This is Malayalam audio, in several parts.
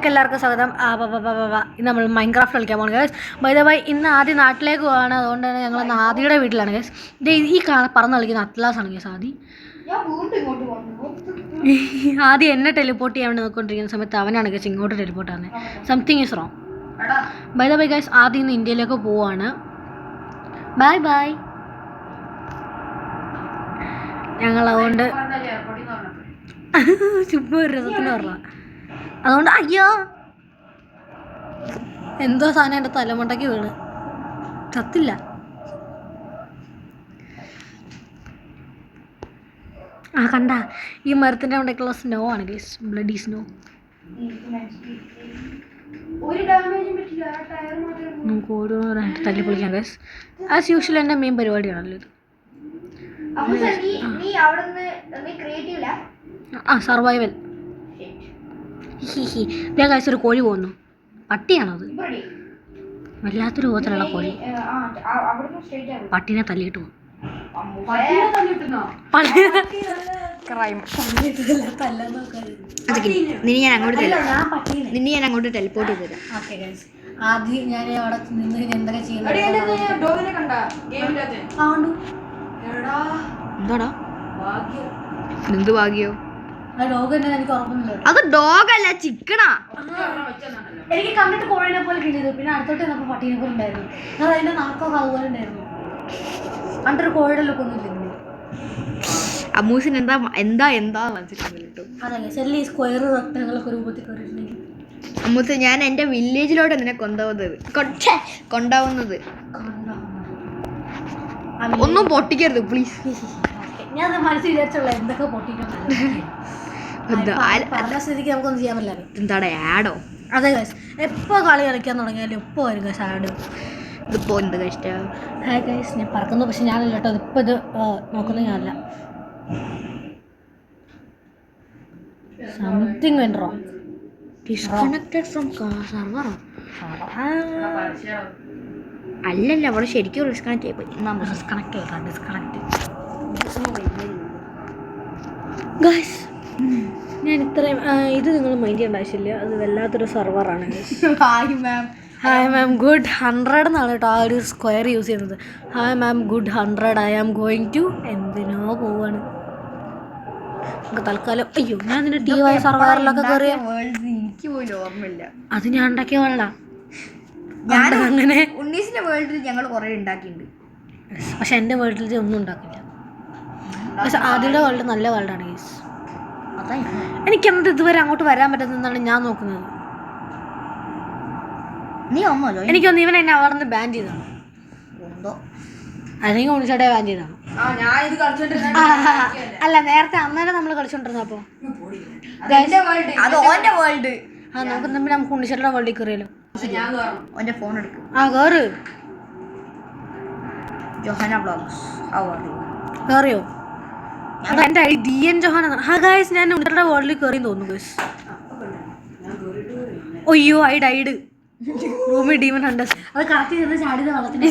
എല്ലാവർക്കും സ്വാഗതം. ഇന്ന് നമ്മൾ മൈൻക്രാഫ്റ്റ് കളിക്കാൻ പോകുന്നത് ഗൈസ്. ബൈ ദ വൈ ഇന്ന് ആദ്യം നാട്ടിലേക്ക് പോവാണ്. അതുകൊണ്ട് തന്നെ ഞങ്ങൾ ഇന്ന് ആദിയുടെ വീട്ടിലാണ് ഗൈസ്. ഈ പറന്ന് കളിക്കുന്ന അത്ലാസാണ് ഗൈസ്. ആദ്യം എന്നെ ടെലിപ്പോർട്ട് ചെയ്യാൻ വേണ്ടി നോക്കിക്കൊണ്ടിരിക്കുന്ന സമയത്ത് അവനാണ് ഗൈസ് ഇങ്ങോട്ട് ടെലിപ്പോർട്ട് ആകുന്നത്. Something is wrong. By the way guys, ആദ്യം ഇന്ന് ഇന്ത്യയിലേക്ക് പോവാണ്. Bye bye. ഞങ്ങൾ അതുകൊണ്ട് ചുമ്മാ ഒരു രസത്തിന് പറഞ്ഞ അതുകൊണ്ട് അയ്യോ എന്തോ സാധനം എൻ്റെ തലമുണ്ടയ്ക്ക് വീണ് ചത്തില്ല. കണ്ട ഈ മരത്തിൻ്റെ അവിടേക്കുള്ള സ്നോ ആണ് ഗൈസ്, ബ്ലഡി സ്നോ. നമുക്ക് ഓരോന്നായിട്ട് തല്ലി പൊളിക്കാം ഗൈസ്. ആസ് യൂഷ്വൽ എൻ്റെ മെയിൻ പരിപാടിയാണല്ലോ ഇത്. സർവൈവൽ. ഗൈസ് ഒരു കോഴി പോകുന്നു. പട്ടിയാണത്, വല്ലാത്തൊരു രൂപത്തിലുള്ള കോഴി. പട്ടീനെ തല്ലിയിട്ട് പോകും. ഞാൻ അങ്ങോട്ട് ടെലിപ്പോർട്ട് ചെയ്ത് തരാം. ആദ്യം ഞാൻ അവിടെ നിന്ന് എന്തൊക്കെ ചെയ്യുന്നത്. എന്താടാ എന്ത് ഭാഗ്യോ? അത് ഡോഗല്ല, ചിക്കനാ. എനിക്ക് കണ്ടിട്ട് കോഴിനെ പോലെ കിട്ടിയത്. പിന്നെ അടുത്തോട്ട് വന്നപ്പോ പട്ടീനെ പോലെ ഉണ്ടായിരുന്നു. അത് അതിന്റെ നാക്കൊക്കെ അതുപോലെ ഉണ്ടായിരുന്നു. കണ്ടൊരു കോഴിയുടെ ലുക്കൊന്നും ഇല്ല. അമ്മൂസിന് എന്താ മനസ്സിലാവുന്നില്ല. അതല്ലേ ചെറിയ സ്ക്വയർ റെക്ടാങ്കിളൊക്കെ രൂപത്തിൽ കയറിയിട്ടുണ്ടെങ്കിൽ അമ്മൂസ്, ഞാൻ എന്റെ വില്ലേജിലോട്ട് നിന്നെ കൊണ്ടാവുന്നത് ഒന്നും പൊട്ടിക്കരുത് പ്ലീസ്. ഞാൻ മനസ്സിൽ വിചാരിച്ചുള്ള എന്തൊക്കെ പൊട്ടിക്കണം. സ്ഥിതിക്ക് നമുക്കൊന്നും ചെയ്യാൻ പറ്റില്ല. എന്താണ് ആഡോ? അതെ ഗൈസ്, എപ്പോൾ കളി കളിക്കാൻ തുടങ്ങിയാലും എപ്പോൾ വരും ഗൈസ് ആഡ്. ഇതിപ്പോ എന്ത് കഷ്ടം. ഹായ് ഗൈസ്, ഞാൻ പറക്കുന്നു. പക്ഷെ ഞാനല്ല കേട്ടോ, ഇതിപ്പോൾ ഇത് നോക്കുന്നത് ഞാനല്ല. Something went wrong. Disconnected from server. അല്ലല്ല, അവിടെ ശരിക്കും ഡിസ്കണക്ട് ചെയ്യപ്പോയി. Disconnect guys. ഞാൻ ഇത്രയും ഇത് നിങ്ങൾ മൈൻഡ് ചെയ്യേണ്ട ആവശ്യമില്ല. അത് വല്ലാത്തൊരു സെർവറാണ്. ഹായ് മാം ഗുഡ് 100 എന്നാണ് കേട്ടോ ആ ഒരു സ്ക്വയർ യൂസ് ചെയ്യുന്നത്. Hi ma'am good 100. I am going to എന്തിനോ പോവാണ്. നമുക്ക് തൽക്കാലം അയ്യോ ഞാൻ നിന്റെ DY സർവറിലൊക്കെ കയറിയ എനിക്ക് പോലും ഓർമ്മയില്ല. അത് ഞാൻ ഉണ്ടാക്കിയ വേൾഡാ. അങ്ങനെ ഉണ്ണീസിന്റെ വേൾഡിൽ ഞങ്ങൾ കുറേ ഉണ്ടാക്കിയിട്ടുണ്ട്. പക്ഷെ എൻ്റെ വേൾഡിൽ ഒന്നും ഉണ്ടാക്കില്ല. പക്ഷെ ആദ്യയുടെ വേൾഡ് നല്ല വേൾഡാണ് ഗൈസ്. എനിക്കെന്ത് ഇതുവരെ അങ്ങോട്ട് വരാൻ പറ്റുന്നതാണ് ഞാൻ നോക്കുന്നത്. എനിക്കൊന്ന് ഇവൻ എന്നെ അവിടെ നിന്ന് ബാൻ ചെയ്താണ്. അല്ലെങ്കിൽ ഉണിച്ചോട്ടെ ബാൻ ചെയ്താണ്. അല്ല നേരത്തെ അന്നേരം നമ്മൾ കളിച്ചോണ്ടിരുന്നപ്പോ നമുക്ക് ഉണ്ണിച്ചേട്ടയുടെ വേൾഡിൽ കയറിയല്ലോ. ഫോൺ എടുക്കും. കയറ്. കയറിയോ? എൻ്റെ DN ജോഹാന. ഗൈസ് ഞാൻ ഉണ്ണിച്ചേട്ടയുടെ വേൾഡിൽ കയറി തോന്നുന്നു ഗൈസ്. അയ്യോ I died. Rumi demon hunters. അത് കറക്റ്റ് ചെയ്ത് ചാടിയത് വെള്ളത്തിന്.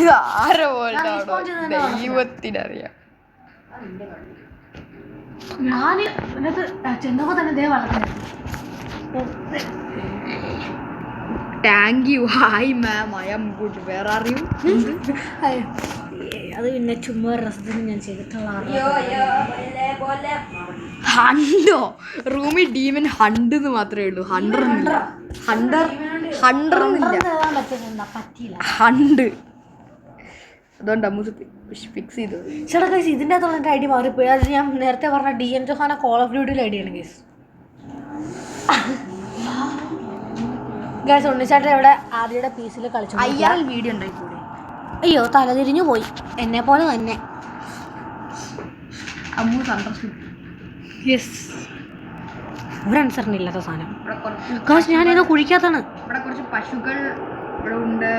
ഞാൻ ഇതിനകത്ത് ചെന്നപ്പോ തന്നെ ഇതേ വെള്ളത്തിനായിരുന്നു. Thank you. Hi ma'am, I am good. Where are you? അത് പിന്നെ ചുമ്മാ രസത്തിന് ഞാൻ ചെയ്തിട്ടുള്ള ഹണ്ടോ? റൂമി ഡീമൻ ഹണ്ട് എന്ന് മാത്രമേ ഉള്ളൂ. ഹണ്ടറില്ല. അതുകൊണ്ട് ഫിക്സ് ചെയ്തു. ചേട്ടാ ഗൈസ്, ഇതിൻ്റെ അകത്തുള്ള എൻ്റെ ഐഡി മാറിപ്പോയി. അത് ഞാൻ നേരത്തെ പറഞ്ഞ DN ജോഹാന കോൾ ഓഫ് ഡ്യൂട്ടിയിൽ ഐഡിയാണ് ഗൈസ്. ഗൈസ് ഉണ്ണിച്ചാട്ടൻ ഇവിടെ ആദ്യയുടെ പീസിൽ കളിച്ചു. IRL വീഡിയോ ഉണ്ടായിക്കൂടെ? അയ്യോ തലതിരിഞ്ഞു പോയി, എന്നെ പോലെ തന്നെ. യെസ്, ഒരു അനുസരണയില്ലാത്ത സാധനം. ഗൈസ് ഞാനേതോ കുഴിക്കാത്താണ്. ഇവിടെ കുറച്ച് പശുക്കൾ ഇവിടെ ഉണ്ട്.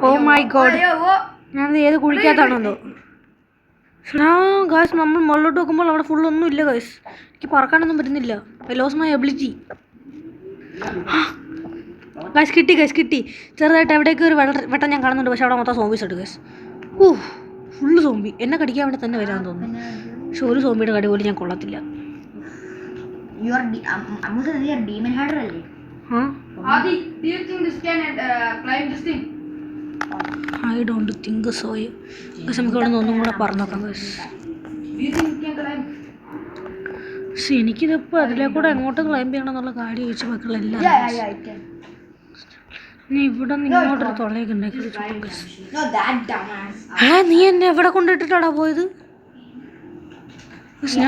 ഓ മൈ ഗോഡ്, ഞാനത് ഏത് കുഴിക്കാത്താണെന്തോ. ഗൈസ് നമ്മൾ മുകളിലോട്ട് നോക്കുമ്പോൾ അവിടെ ഫുള്ളൊന്നും ഇല്ല ഗൈസ്. എനിക്ക് പറക്കാനൊന്നും പറ്റുന്നില്ല. I lose my ability. Guys കിട്ടി. ചെറുതായിട്ട് എവിടേക്ക് ഒരു വെട്ടം ഞാൻ കാണുന്നുണ്ട്. പക്ഷെ അവിടെ മൊത്തം സോംബീസ് ഉണ്ട് ഗൈസ്. Full zombie. എന്നെ കടിക്കാൻ വേണ്ടി തന്നെ വരാൻ തോന്നുന്നു. പക്ഷെ ഒരു സോംബിയുടെ കടി പോലും ഞാൻ കൊള്ളത്തില്ല. ഡീമൻ ഹൈഡർ അല്ലേ? Adi, do you think this can climb this thing? I don't think so. പക്ഷെ നമുക്ക് ഇവിടെ നിന്ന് ഒന്നും കൂടെ പറഞ്ഞു നോക്കാം guys. Do you think it can climb? പക്ഷെ എനിക്കിതിപ്പോൾ അതിലേക്കൂടെ എങ്ങോട്ട് ക്ലൈംബ് ചെയ്യണം എന്നുള്ള കാര്യം ചോദിച്ച മക്കളെല്ലാം it can. നീ ഇവിടെ നിന്ന് ഇങ്ങോട്ടൊരു തൊള്ളയൊക്കെ ഉണ്ടാക്കി ഗൈസ്. No, that dumbass. നീ എന്നെ എവിടെ കൊണ്ടിട്ടിട്ടാടാ പോയത്? പക്ഷെ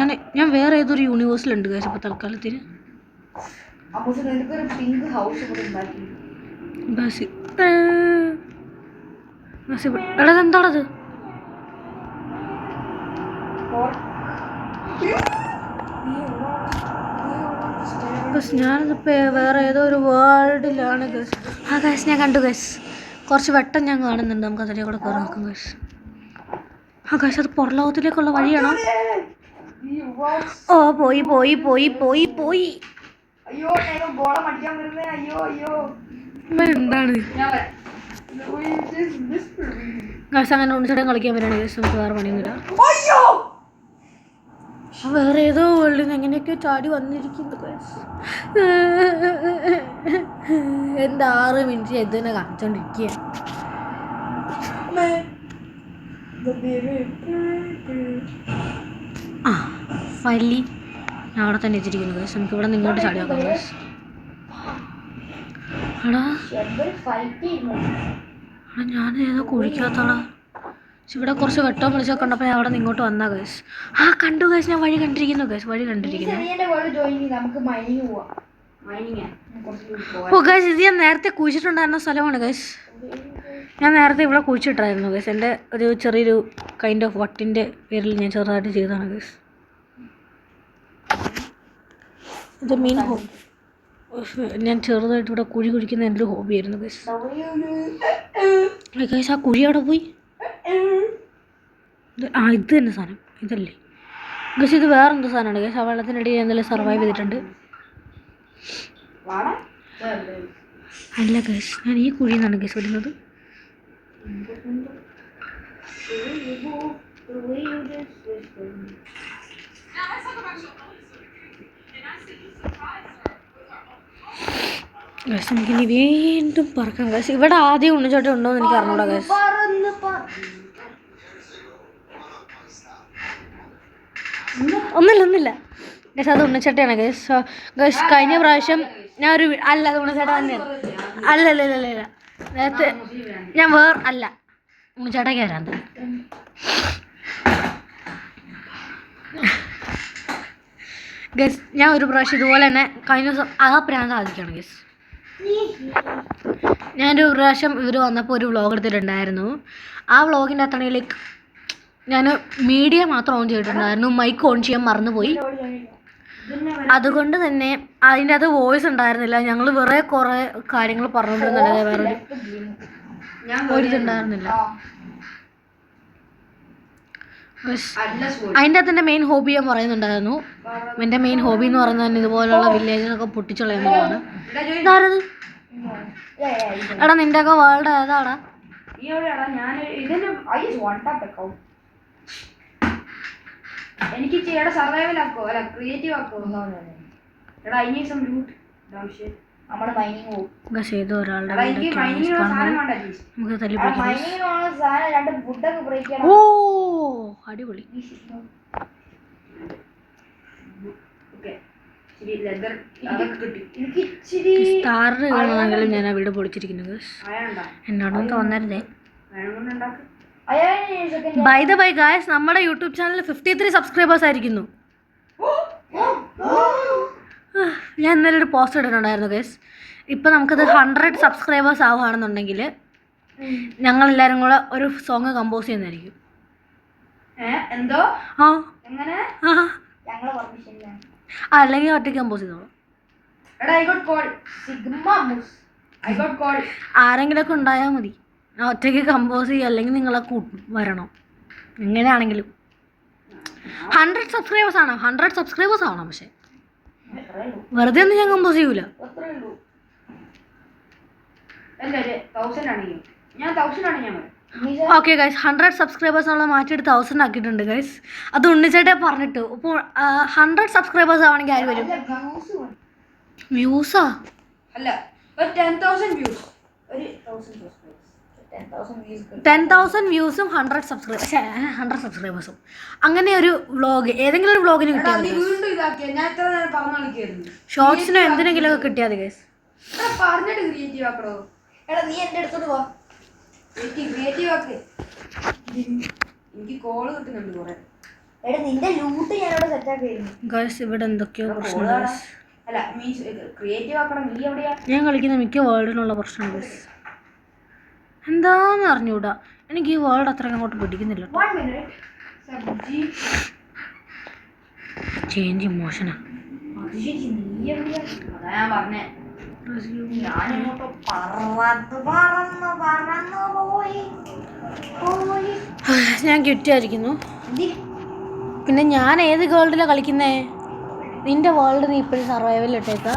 ഞാൻ വേറെ ഏതൊരു യൂണിവേഴ്സിലുണ്ട് ഗൈസ് ഇപ്പോൾ തൽക്കാലത്തിന്. അപ്പോൾ നിനക്കൊരു പിങ്ക് ഹൗസ് ഇവിടെ ഉണ്ടാക്കി. ബസ് എടാ എന്താണത്? ഗസ് ഞാനിതിപ്പോൾ വേറെ ഏതോ ഒരു വേൾഡിലാണ് ഗസ്. ആ ഗസ് ഞാൻ കണ്ടു ഗസ്. കുറച്ച് വെട്ടം ഞാൻ കാണുന്നുണ്ട്. നമുക്ക് അതിലെ കൂടെ കയറി നോക്കാം ഗസ്. ആ ഗസ് അത് പുറലോകത്തിലേക്കുള്ള വഴിയാണോ? ഓ പോയി പോയി പോയി പോയി പോയി. അയ്യോ ഗോളം അടിക്കാൻ വരുന്നേ. അയ്യോ അയ്യോ എന്താണ് ഗസ് അങ്ങനെ ഉണ്ണിച്ചടം കളിക്കാൻ വരികയാണ് ഗസ്. നമുക്ക് വേറെ പണിയൊന്നുമില്ല. വേറെ ഏതോ വേൾഡിൽ നിന്ന് എങ്ങനെയൊക്കെയോ ചാടി വന്നിരിക്കുന്നു ഗസ്. എൻ്റെ 6 മിനിറ്റ് ഇത് തന്നെ കാണിച്ചോണ്ടിരിക്കുക. ആ ഫൈനലി ഞാൻ അവിടെ തന്നെ എത്തിയിരിക്കുന്നു ഗസ്. നമുക്ക് ഇവിടെ നിന്ന് ഇങ്ങോട്ട് ചാടി നോക്കാം ഗസ്. എടാ ഞാൻ ഏതോ കുഴിക്കാത്തടാ. പക്ഷെ ഇവിടെ കുറച്ച് വെട്ടം വിളിച്ചൊക്കെ കണ്ടപ്പോൾ ഞാൻ അവിടെ നിന്ന് ഇങ്ങോട്ട് വന്നാ ഗൈസ്. ആ കണ്ടു ഗൈസ്. ഞാൻ വഴി കണ്ടിരിക്കുന്നു ഗൈസ്. വഴി കണ്ടിരിക്കുന്നു. ഓ ഗൈസ് ഇത് ഞാൻ നേരത്തെ കുഴിച്ചിട്ടുണ്ടായിരുന്ന സ്ഥലമാണ് ഗൈസ്. ഞാൻ നേരത്തെ ഇവിടെ കുഴിച്ചിട്ടായിരുന്നു ഗൈസ്. എൻ്റെ ഒരു ചെറിയൊരു കൈൻഡ് ഓഫ് വട്ടിൻ്റെ പേരിൽ ഞാൻ ചെറുതായിട്ട് ചെയ്തതാണ് ഗൈസ്. ഇത് മെയിൻ ഞാൻ ചെറുതായിട്ട് ഇവിടെ കുഴി കുഴിക്കുന്ന എൻ്റെ ഒരു ഹോബിയായിരുന്നു ഗൈസ്. ഗൈസ് ആ കുഴി അവിടെ പോയി. ആ ഇത് തന്നെ സാധനം ഇതല്ലേ ഗസ്? ഇത് വേറെ എന്തോ സാധനമാണ് ഗസ്. ആ വെള്ളത്തിനിടയിൽ എന്തെങ്കിലും സർവൈവ് ചെയ്തിട്ടുണ്ട്. അല്ല ഗസ് ഞാൻ ഈ കുഴിയിൽ നിന്നാണ് ഗസ് വരുന്നത്. ഗസ് നമുക്കിനി വീണ്ടും പറക്കാം ഗസ്. ഇവിടെ ആദ്യം ഉണ്ണിച്ചോട്ട ഉണ്ടോ എന്ന് എനിക്ക് അറിഞ്ഞൂടാ ഗസ്. ഒന്നുമില്ല ഗസ്. അത് ഉണ്ണിച്ചട്ടയാണ് ഗസ്. ഗസ് കഴിഞ്ഞ പ്രാവശ്യം ഞാൻ ഒരു അല്ല അത് ഉണ്ണിച്ചേട്ട തന്നെയാണ്. അല്ല നേരത്തെ ഞാൻ അല്ല ഉണ്ണിച്ചേട്ടയ്ക്ക് വരാൻ ഗസ്. ഞാൻ ഒരു പ്രാവശ്യം ഇതുപോലെ തന്നെ കഴിഞ്ഞ ദിവസം പ്രാന്ത് സാധിക്കുകയാണ് ഗസ്. ഞാനൊരു പ്രാവശ്യം ഇവർ വന്നപ്പോൾ ഒരു വ്ളോഗ് എടുത്തിട്ടുണ്ടായിരുന്നു. ആ വ്ളോഗിൻ്റെ അത്രയും ലൈക്ക് ഞാൻ മീഡിയ മാത്രം ഓൺ ചെയ്തിട്ടുണ്ടായിരുന്നു. മൈക്ക് ഓൺ ചെയ്യാൻ മറന്നുപോയി. അതുകൊണ്ട് തന്നെ അതിൻ്റെ അത് വോയിസ് ഉണ്ടായിരുന്നില്ല. ഞങ്ങൾ വേറെ കുറേ കാര്യങ്ങൾ പറഞ്ഞുകൊണ്ടിരുന്നല്ലേ. വേറൊരു ഇതുണ്ടായിരുന്നില്ല. അതിൻ്റെ അകത്ത് എൻ്റെ മെയിൻ ഹോബി ഞാൻ പറയുന്നുണ്ടായിരുന്നു. എൻ്റെ മെയിൻ ഹോബി എന്ന് പറയുന്നത് തന്നെ ഇതുപോലുള്ള വില്ലേജിനൊക്കെ പൊട്ടിച്ചുളയുന്നതാണ്. ഇതാരത്? എടാ നിൻ്റെയൊക്കെ വേൾഡ് ഏതാടാ? എനിക്ക് സർവൈവൽ ആക്കോ അല്ല ക്രിയേറ്റീവ് ആക്കോ? എടാ ഐ നീഡ് സം ലൂട്ട്. നമ്മുടെ മൈനിങ് പോകും. ഓ അടിപൊളി. സ്റ്റാറിന് കാണുന്നെങ്കിലും ഞാൻ ആ വീട് പൊളിച്ചിരിക്കുന്നു. എന്നോടൊന്നും തോന്നരുതേ. ബൈ ദ ബൈ ഗായ്സ്, നമ്മുടെ യൂട്യൂബ് ചാനലിൽ 53 സബ്സ്ക്രൈബേഴ്സ് ആയിരിക്കുന്നു. ഞാൻ ഇന്നലെ ഒരു പോസ്റ്റ് ഇട്ടിട്ടുണ്ടായിരുന്നു ഗൈസ്. ഇപ്പം നമുക്കത് 100 സബ്സ്ക്രൈബേഴ്സ് ആവുകയാണെന്നുണ്ടെങ്കിൽ ഞങ്ങളെല്ലാവരും കൂടെ ഒരു സോങ് കമ്പോസ് ചെയ്യുന്നതായിരിക്കും. എന്തോ ആ എങ്ങനെ അല്ലെങ്കിൽ ഒറ്റയ്ക്ക് കമ്പോസ് ചെയ്തോളൂ. ആരെങ്കിലുമൊക്കെ ഉണ്ടായാൽ മതി. ഞാൻ ഒറ്റയ്ക്ക് കമ്പോസ് ചെയ്യുക, അല്ലെങ്കിൽ നിങ്ങളെ വരണം. എങ്ങനെയാണെങ്കിലും 100 സബ്സ്ക്രൈബേഴ്സ് ആണ്. 100 സബ്സ്ക്രൈബേഴ്സ് ആവണം. പക്ഷെ വെറുതെ ഒന്നും ഞാൻ കമ്പോസ് ചെയ്യൂല. ഓക്കെ ഗൈസ്, 100 സബ്സ്ക്രൈബേഴ്സ് നമ്മൾ മാറ്റിയിട്ട് 1000 ആക്കിയിട്ടുണ്ട് ഗൈസ്. അത് ഉണ്ണിച്ചേട്ടേ പറഞ്ഞിട്ട്. ഇപ്പോൾ 100 സബ്സ്ക്രൈബേഴ്സ് ആവണമെങ്കിൽ ആര് വരും? വ്യൂസാ? അല്ല 10,000 വ്യൂസ്, ഒരു 1000 സബ്സ്ക്രൈബേഴ്സ്, 10,000 വ്യൂസ്, 10,000 വ്യൂസും 100 സബ്സ്ക്രൈബേഴ്സും അങ്ങനെ ഒരു വ്ളോഗ് ഏതെങ്കിലും ഒരു വ്ളോഗിന് കിട്ടിയാൽ മതി. വീണ്ടും ഇതാക്കിയ ഞാൻ എത്ര നേരം പറഞ്ഞു കളിക്കായിരുന്നു. ഷോർട്സിനോ എന്തിനെങ്കിലും ഒക്കെ കിട്ടിയാൽ മതി ഗൈസ്. പറഞ്ഞിട്ട് ക്രിയേറ്റീവ് ആക്കണോ? എടാ നീ എൻ്റെ അടുത്തോട്ട് പോ, ക്രിയേറ്റീവ് ആക്ക്. എനിക്ക് കോള് കിട്ടുന്നുണ്ട് കുറെ. എടാ നിന്റെ ലൂട്ട് ഞാനവിടെ സെറ്റ് ആക്കിയിരുന്നു ഗൈസ്. ഇവിടെ എന്തൊക്കെയോ പ്രശ്നമുണ്ട്. അല്ല മീൻസ് ക്രിയേറ്റീവ് ആക്കണം. നീ എവിടെയാ? ഞാൻ കളിക്കുന്ന മിക്ക വേൾഡിനുള്ള പ്രശ്നം ഗൈസ് എന്താന്ന് അറിഞ്ഞൂടാ. എനിക്ക് ഈ വേൾഡ് അത്രയ്ക്ക് അങ്ങോട്ട് പിടിക്കുന്നില്ല. 1 minute സബ്ജി ചേഞ്ച് ഇമോഷനാ. അത് ശരി, നീ എവിടെയാ? അതാ ഞാൻ പറഞ്ഞേ, ഞാനിങ്ങോട്ട് പറന്നു പോയി. ഞാൻ ക്വിറ്റായിരിക്കുന്നു. പിന്നെ ഞാൻ ഏത് വേൾഡിലാണ് കളിക്കുന്നേ? നിന്റെ വേൾഡ് നീ ഇപ്പോഴും സർവൈവൽ ഇട്ടേക്കാ.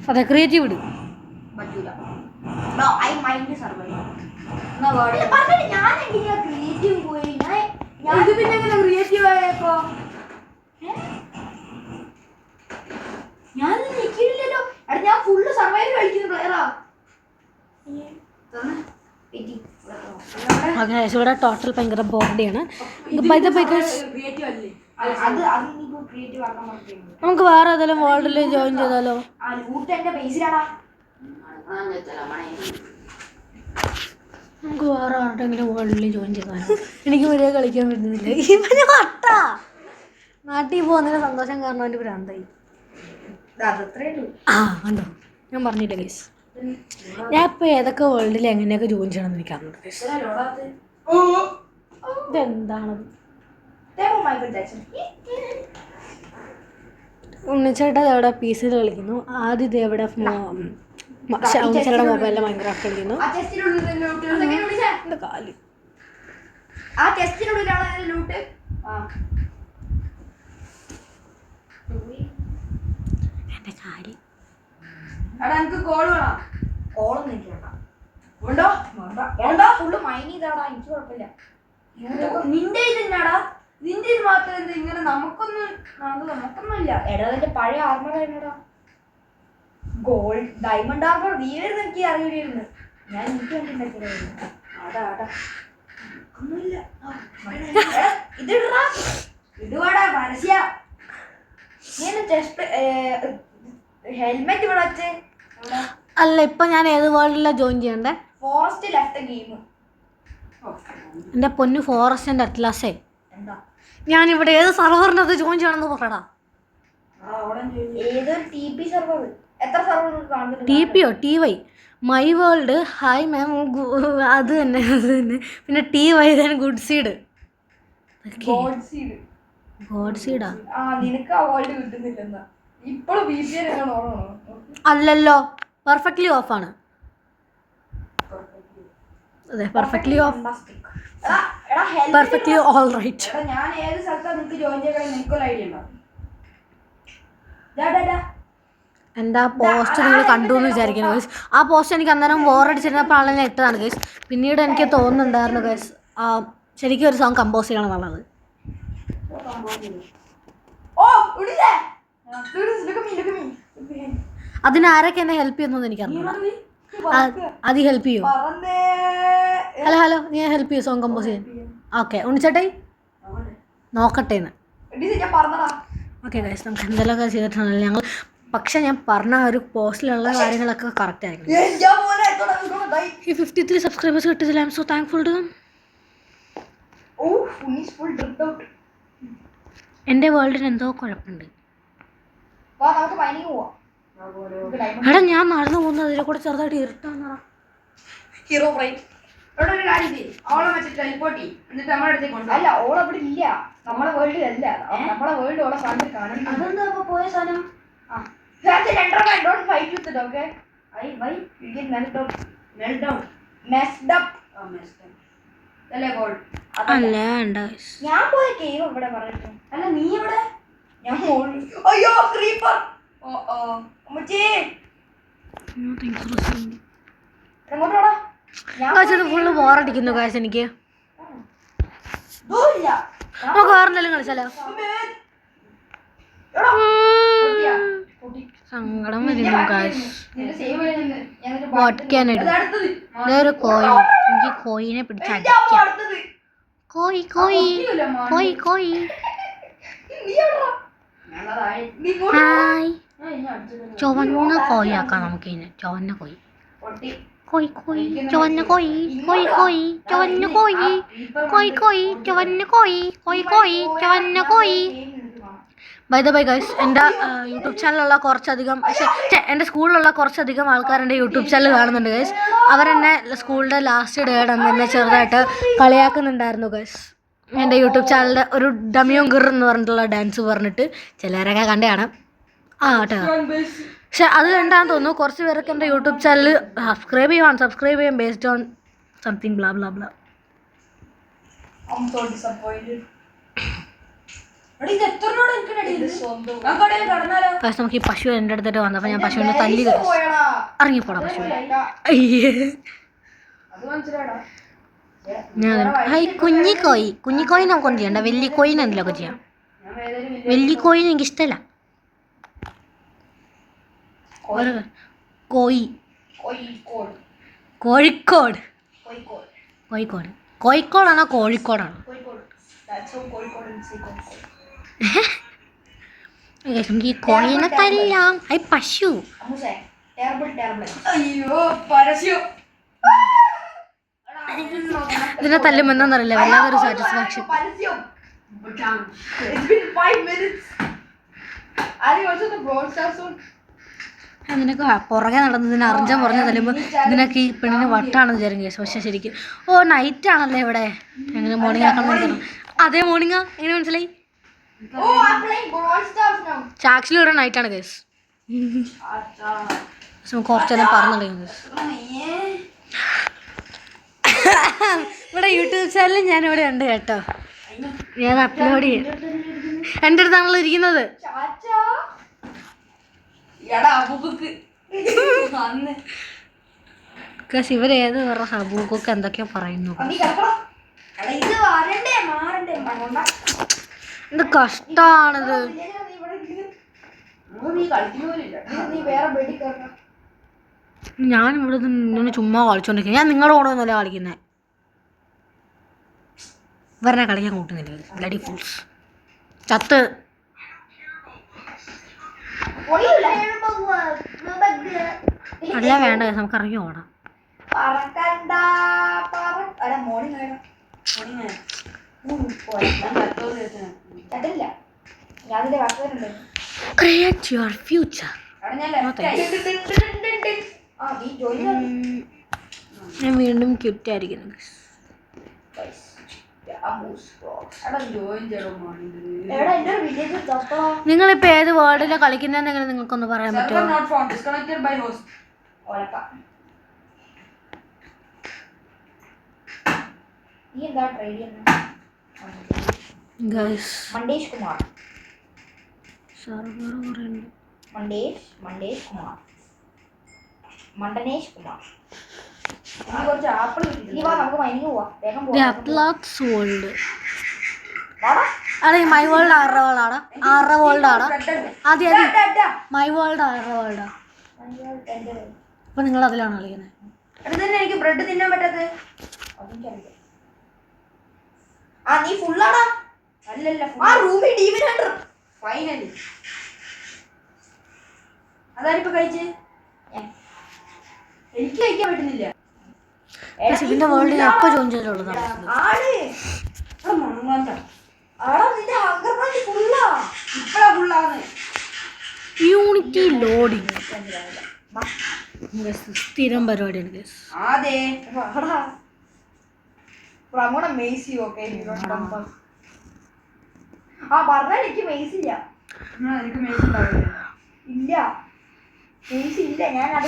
അതെ ക്രിയേറ്റീവ് ഇടും. പറ്റൂല. I mind survival. ഞാൻ എങ്ങനെയാ ക്രിയേറ്റീവ് പോയി? ഇത് പിന്നെ എങ്ങനെ ക്രിയേറ്റീവ് ആയപ്പോ? ഞാൻ നിൽക്കില്ലല്ലോ. എടാ ഞാൻ ഫുള്ള് സർവൈവൽ കളിക്കുന്ന പ്ലെയറാ. അങ്ങനെ ഇവിടെ ടോട്ടൽ ഭയങ്കര ബോർഡിയാണ്. നമുക്ക് വേറെ ഏതെങ്കിലും വേൾഡിൽ ജോയിൻ ചെയ്താലോ? നമുക്ക് വേറെ ആരുടെങ്കിലും വേൾഡിൽ ജോയിൻ ചെയ്താലോ? എനിക്ക് വലിയ കളിക്കാൻ പറ്റുന്നില്ല. ഇവന് വട്ടാ. നാട്ടിൽ പോകുന്നതിന് സന്തോഷം കാരണം അവൻ്റെ ഭ്രാന്തായി. ആ കണ്ടോ, ഞാൻ പറഞ്ഞില്ല ഗൈസ്. ഞാൻ ഇപ്പം ഏതൊക്കെ വേൾഡിൽ എങ്ങനെയൊക്കെ ജോയിൻ ചെയ്യണമെന്ന് എനിക്ക് അറിഞ്ഞു ഗൈസ്. ഇതെന്താണത്? ഉണ്ണിച്ചേട്ടാ എവിടെ പീസിൽ കളിക്കുന്നു. ആദ്യം ഇത് എവിടെ ഉണ്ണിച്ചേട്ടയുടെ മൊബൈലിൽ മൈൻക്രാഫ്റ്റ് കളിക്കുന്നു. കാല് എൻ്റെ കാല്. എനിക്ക് കോള് വേണം. കോളൊന്നും എനിക്ക് വേണ്ട. ഫുള്ള് മൈൻ ചെയ്താടാ, എനിക്ക് കുഴപ്പമില്ല. നിന്റെ ഇത് തന്നെയാടാ, നിന്റെ ഇത് മാത്രം എന്താ ഇങ്ങനെ? നമുക്കൊന്നുമില്ല. എടാ എന്റെ പഴയ ആർമർ ആയിരുന്നടാ, ഗോൾഡ് ഡയമണ്ട് ആർമർ. വീഴരുന്ന് എനിക്ക് അറിയില്ലായിരുന്നു. ഞാൻ എനിക്ക് വേണ്ടി ഉണ്ടാക്കിയതായിരുന്നു. ആടാ ഒന്നുമില്ല. ഇതുവാടാ പരസ്യ. നീ ചെസ്റ്റ് ഹെൽമെറ്റ് ഇവിടെ വെച്ച് അല്ല. ഇപ്പം ഞാൻ ഏത് വേൾഡിലാണ് ജോയിൻ ചെയ്യണ്ടേ? Forest left game. എൻ്റെ പൊന്നു ഫോറസ്റ്റിൻ്റെ അറ്റ്ലാസേ, ഞാനിവിടെ ഏത് സർവറിനകത്ത് ജോയിൻ ചെയ്യണമെന്ന് പറയടാ. ഏതൊരു TP സർവർ? എത്ര സർവർ കാണുന്നുണ്ട്? TP TY my world. Hi ma'am. അത് തന്നെ. പിന്നെ TY തന്നെ ഗുഡ് സീഡ്. ഗോഡ് സീഡാ? നിനക്ക് ആ വേൾഡ് കിട്ടുന്നില്ലെന്നാ ഇപ്പോൾ VPN അല്ലല്ലോ, പെർഫെക്റ്റ്ലി ഓഫാണ്. അതെ perfectly off, perfectly all right. ഞാൻ ഏത് സ്ഥലത്താണ് നിനക്ക് ജോയിൻ ചെയ്യണം? നിനക്കൊരു ഐഡിയ ഉണ്ടോ? എൻ്റെ ആ പോസ്റ്റ് നിങ്ങൾ കണ്ടു എന്ന് വിചാരിക്കുന്നു ഗൈസ്. ആ പോസ്റ്റ് എനിക്ക് അന്നേരം ബോറടിച്ചിരുന്നപ്പോഴാണ് ഞാൻ ഇട്ടതാണ് ഗൈസ്. പിന്നീട് എനിക്ക് തോന്നുന്നുണ്ടായിരുന്നു ഗൈസ് ശരിക്കും ഒരു സോങ് കമ്പോസ് ചെയ്യണം എന്നുള്ളത്. അതിനാരൊക്കെ എന്നെ ഹെൽപ്പ് ചെയ്യുന്നു എനിക്കറിയില്ല. അത് ഹെൽപ്പ് ചെയ്യൂ. ഹലോ നീ ഹെൽപ്പ് ചെയ്യൂ സോങ് കമ്പോസ് ചെയ്യാൻ? ഓക്കെ ഉണ്ണിച്ചേട്ടേ നോക്കട്ടെ എന്ന്. ഓക്കെ ഗൈസ്, നമുക്ക് എന്തെങ്കിലുമൊക്കെ ചെയ്തിട്ടുണ്ടല്ലോ ഞങ്ങൾ. പക്ഷെ ഞാൻ പറഞ്ഞ ഒരു പോസ്റ്റിലുള്ള കാര്യങ്ങളൊക്കെ കറക്റ്റ് ആയിരിക്കും. ഈ 53 സബ്സ്ക്രൈബേഴ്സ് കിട്ടിയതിൽ I am so thankful to them. എൻ്റെ വേൾഡിന് എന്തോ കുഴപ്പമുണ്ട്. എടാ ഞാൻ നടന്നു പോകുന്നത് അതിലെ കൂടെ ചെറുതായിട്ട് ഇരുട്ടാന്നാ. Hero brain. അവളെ വെച്ചിട്ട് ടെലിപ്പോർട്ട് ചെയ്യും. എന്നിട്ട് നമ്മുടെ അടുത്തേക്ക് കൊണ്ടുപോകും. അല്ല ഓളവിടെ ഇല്ല, നമ്മളെ വേൾഡിലല്ല. നമ്മളെ വേൾഡ് ഓളെ കണ്ടിട്ട് കാണും. അതെന്താ പോയ സാധനം? Don't fight with it, okay? Why? You get meltdown. Messed up. അല്ലേ ഗോൾ? അല്ല ഉണ്ട്. ഞാൻ പോയ കേവ് ഇവിടെ പറയട്ടെ. അല്ല നീ എവിടെ? ഞാൻ മോളിൽ. അയ്യോ ക്രീപ്പർ. അമ്മച്ചി എങ്ങോട്ട് പോടാ? ഫുള്ള് ബോറടിക്കുന്നു കാശ് എനിക്ക്. നമുക്ക് വേറെ എന്തെങ്കിലും കളിച്ചാലോ? സങ്കടം വരുന്നു guys. What can I do? ഇതൊരു കോഴി. എനിക്ക് കോഴിനെ പിടിച്ചടിക്കാം. കോഴി കോഴി കോഴി കോഴി. ഹായ്. ചുവന്ന കോഴിയാക്കാം നമുക്കിതിനെ. ചുവന്ന കോഴി കോഴി കോഴി ചുവന്ന കോഴി കോഴി കോഴി ചുവന്ന കോഴി കോഴി കോഴി ചുവന്ന കോഴി കോഴി കോഴി ചുവന്ന കോഴി. ബൈ ദ ബൈ ഗൈസ്, എൻ്റെ യൂട്യൂബ് ചാനലുള്ള കുറച്ചധികം എൻ്റെ സ്കൂളിലുള്ള കുറച്ചധികം ആൾക്കാർ എൻ്റെ യൂട്യൂബ് ചാനൽ കാണുന്നുണ്ട് ഗൈസ്. അവരെന്നെ സ്കൂളിൻ്റെ ലാസ്റ്റ് ഡേ ആണ് എന്നെ ചെറുതായിട്ട് കളിയാക്കുന്നുണ്ടായിരുന്നു ഗൈസ്. എൻ്റെ യൂട്യൂബ് ചാനലിൻ്റെ ഒരു ഡമിയോം ഗിർ എന്ന് പറഞ്ഞിട്ടുള്ള ഡാൻസ് പറഞ്ഞിട്ട് ചിലരൊക്കെ കണ്ടാണ് കേട്ടോ. പക്ഷെ അത് കണ്ടാന്ന് തോന്നുന്നു കുറച്ച് പേരൊക്കെ എൻ്റെ യൂട്യൂബ് ചാനൽ സബ്സ്ക്രൈബ് ചെയ്യാം based on something blah blah blah. പക്ഷെ നമുക്ക് ഈ പശു എൻ്റെ അടുത്തിട്ട് വന്നപ്പോൾ ഞാൻ പശുവിനെ തല്ലി ഇറങ്ങിപ്പോടാ പശു. അയ്യേ കുഞ്ഞിക്കോയി നമുക്കൊന്നും ചെയ്യണ്ട. വലിയ കോയിന് എന്തെങ്കിലുമൊക്കെ ചെയ്യാം. വലിയ കോയിന് എനിക്ക് ഇഷ്ടമല്ല. കോഴിക്കോട് കോഴിക്കോടാണോ കോഴിക്കോടാണോ? എനിക്ക് ഈ കോഴിനെ തല്ലാം. ഐ പശു. ഇതിനെ തല്ലുമ്പോൾ എന്താണെന്നറിയില്ല, വല്ലാതൊരു സാറ്റിസ്ഫാക്ഷൻ. നിനക്ക് പുറകെ നടന്നതിന് അർജം പറഞ്ഞ തല്ലുമ്പോൾ ഇതിനൊക്കെ ഈ പെണ്ണിന് വട്ടാണെന്ന് വിചാരിക്കും കേസ്. പക്ഷെ ശരിക്കും നൈറ്റ് ആണല്ലേ ഇവിടെ. എങ്ങനെ മോർണിംഗ് ആക്കണം എന്ന്. അതേ മോർണിംഗാ? എങ്ങനെ മനസ്സിലായി? ആക്ച്വലി ഇവിടെ നൈറ്റാണ് കേസ്. കുറച്ചെല്ലാം പറഞ്ഞിട്ടുണ്ടെങ്കിൽ കേസ് ഇവിടെ യൂട്യൂബ് ചാനലിൽ ഞാനിവിടെ ഉണ്ട് കേട്ടോ. ഞാൻ അപ്ലോഡ് ചെയ്യും. എൻ്റെ അടുത്താണല്ലോ ഇരിക്കുന്നത്. ഇവരേത് വേറെ ഹബൂക്കൊക്കെ എന്തൊക്കെയോ പറയുന്നു. എന്ത് കഷ്ടാണിത്. ഞാൻ ഇവിടെ നിന്ന് ചുമ്മാ കളിച്ചോണ്ടിരിക്കുക. ഞാൻ നിങ്ങളുടെ കൂടെ ഒന്നുമല്ല കളിക്കുന്നത്. ഇവരെ കളിക്കാൻ കൂട്ടുന്നില്ല. Bloody fools. ചത്ത് അല്ല വേണ്ട, നമുക്ക് ഇറങ്ങി ഓടാം. Create your future. ഞാൻ വീണ്ടും ക്യൂറ്റ് ആയിരിക്കുന്നു. നിങ്ങളിപ്പോ ഏത് വേർഡിലാണ് കളിക്കുന്നതെന്ന് നിങ്ങൾക്കൊന്ന് പറയാൻ പറ്റുമോ? മണ്ടേഷ് കുമാർ മണ്ടനേഷ് കുമാർ. അതെ മൈ വേൾഡ് 6 വേൾഡാണ്. 6 വേൾഡാണ്. ആദ്യം മൈ വേൾഡ് 6 വേൾഡാ. അപ്പൊ നിങ്ങൾ അതിലാണ് കളിക്കുന്നത്. എനിക്ക് ബ്രെഡ് തിന്നാൻ പറ്റാത്തത് നീ ഫുള്ളാടാ. അല്ലല്ല ഫൈനലി അതാരിപ്പോ കഴിച്ച്. എനിക്ക് കഴിക്കാൻ പറ്റുന്നില്ല. ഇതിന്റെ വേൾഡ് ഞാൻ എപ്പോ ജോയിൻ ചെയ്തിട്ടുള്ളതാണ്. യൂണിറ്റി ലോഡിങ് സ്ഥിരം പരിപാടിയാണ്. എനിക്ക് മെയ്സ് ഇല്ല. ഇല്ല മെയ്സ് ഇല്ല. ഞാൻ അത്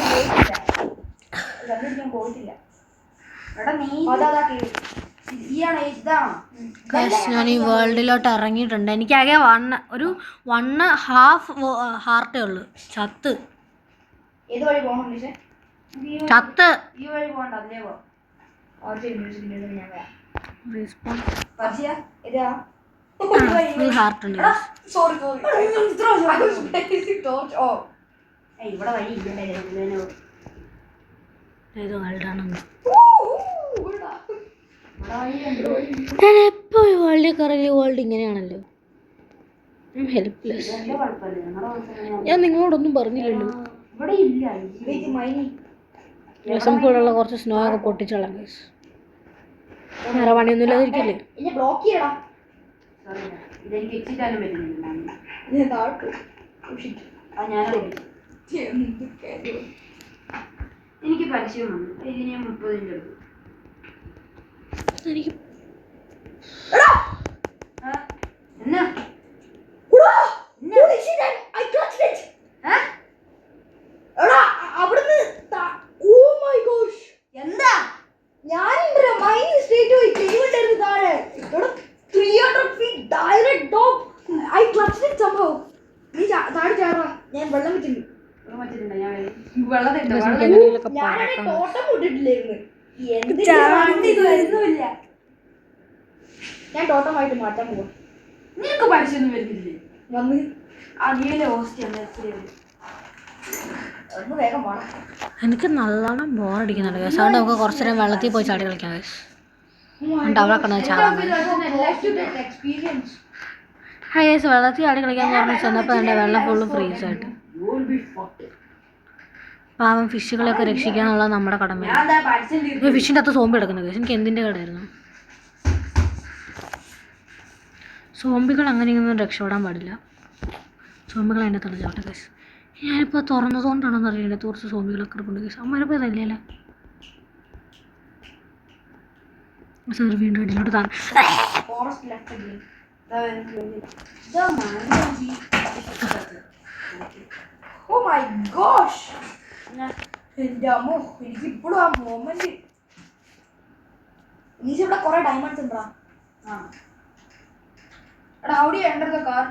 പോയിട്ടില്ല. ഞാൻ ഈ വേൾഡിലോട്ട് ഇറങ്ങിയിട്ടുണ്ട്. എനിക്കാകെ 1.5 ഹാർട്ടേ ഉള്ളു. ചത്ത് ചത്ത് ഹാർട്ടുണ്ട്. ഇവിടെ വഴി ഇല്ലല്ലേ ഏത് വേൾഡാണെന്ന് ഇവിടെ ഞാൻ എപ്പോൾ ഈ വേൾഡിൽ കറങ്ങി വേൾഡ് ഇങ്ങനെയാണല്ലോ. ഹെൽപ്ലെസ്. ഞാൻ നിങ്ങളോടൊന്നും പറഞ്ഞില്ലല്ലോ. ഇവിടെ ഇല്ല കൂടെയുള്ള കുറച്ച് സ്നോ ഒക്കെ പൊട്ടിച്ചോളാം. വേറെ പണിയൊന്നും ഇല്ലാതിരിക്കില്ലേ? ബ്ലോക്ക് ചെയ്യടാ. എനിക്ക് പരസ്യം വന്നു. ഇതിന് 30 എടുക്കും. എനിക്ക് എന്നാ അവിടുന്ന് എന്താ ഞാനുണ്ട് മൈൻ സ്ട്രേറ്റ് പോയി ചെയ്യുന്നുണ്ടായിരുന്നു താഴെ 300 feet direct drop. I clutched it somehow. നീ താഴെ ചാടാ. ഞാൻ വെള്ളം വെച്ചിട്ടുണ്ട്. ഞാനാണ് തോട്ടം വിട്ടിട്ടില്ലായിരുന്നു. വരുന്നില്ല. ഞാൻ തോട്ടമായിട്ട് മാറ്റാൻ പോകും. നിനക്ക് പരസ്യൊന്നും വരുന്നില്ലേ? വന്ന് അതിലെ ഹോസ്റ്റ് ഒന്ന് വേഗം പോണം. എനിക്ക് നല്ലോണം ബോറടിക്കുന്നുണ്ട് കേസ്. അതുകൊണ്ട് നമുക്ക് കുറച്ച് നേരം വെള്ളത്തിൽ പോയി ചാടി കളിക്കാം കേസ്. എന്നിട്ട് അവിടെ കിടന്ന് ചാടാൻ ഹായ് കേസ്. വെള്ളത്തിൽ ചാടി കളിക്കാന്ന് പറഞ്ഞ് ചെന്നപ്പോൾ എൻ്റെ വെള്ളം ഫുള്ള് ഫ്രീസായിട്ട്. പാവം ഫിഷുകളെയൊക്കെ രക്ഷിക്കുക എന്നുള്ളത് നമ്മുടെ കടമയാണ്. ഫിഷിൻ്റെ അകത്ത് സോമ്പി കിടക്കുന്നത് കേസ്. എനിക്ക് എന്തിൻ്റെ കടയായിരുന്നു. സോംബികൾ അങ്ങനെയൊന്നും രക്ഷപ്പെടാൻ പാടില്ല. സോംബികൾ എൻ്റെ തലച്ചോട്ടെ കേസ്. ഞാനിപ്പോൾ തുറന്നതുകൊണ്ടാണെന്ന് അറിയില്ല. കുറച്ച് സോംബികളൊക്കെ കിടപ്പുണ്ട് കേസ്. അമ്മമാരിപ്പോൾ ഇതല്ലേ സാർ വീണ്ടും അടിയിലോട്ട് താൻ. Oh my gosh. എൻ്റെ അമ്മോ എനിക്കിപ്പോഴും ആ മൊമെന്റ്. നീ ഇവിടെ കുറെ ഡയമണ്ട്സ് ഉണ്ടാ. How do you enter the car?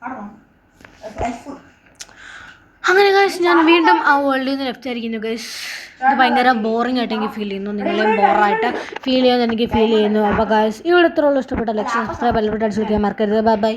I don't know. അങ്ങനെ ഗൈസ് ഞാൻ വീണ്ടും ആ വേൾഡിൽ നിന്ന് ലെഫ്റ്റ് ആയിരിക്കുന്നു ഗൈസ്. ഇത് ഭയങ്കര ബോറിംഗ് ആയിട്ട് എനിക്ക് ഫീൽ ചെയ്യുന്നു. നിങ്ങളെയും ബോറായിട്ട് ഫീൽ ചെയ്യുമെന്ന് എനിക്ക് ഫീൽ ചെയ്യുന്നു. അപ്പോൾ ഗൈസ് ഇവിടെ ഇത്രയുള്ള ഇഷ്ടപ്പെട്ട ലക്ഷ്യം സബ്സ്ക്രൈബ് എല്ലാവരും അടിച്ചു വയ്ക്കാൻ മറക്കരുത്. Bye bye.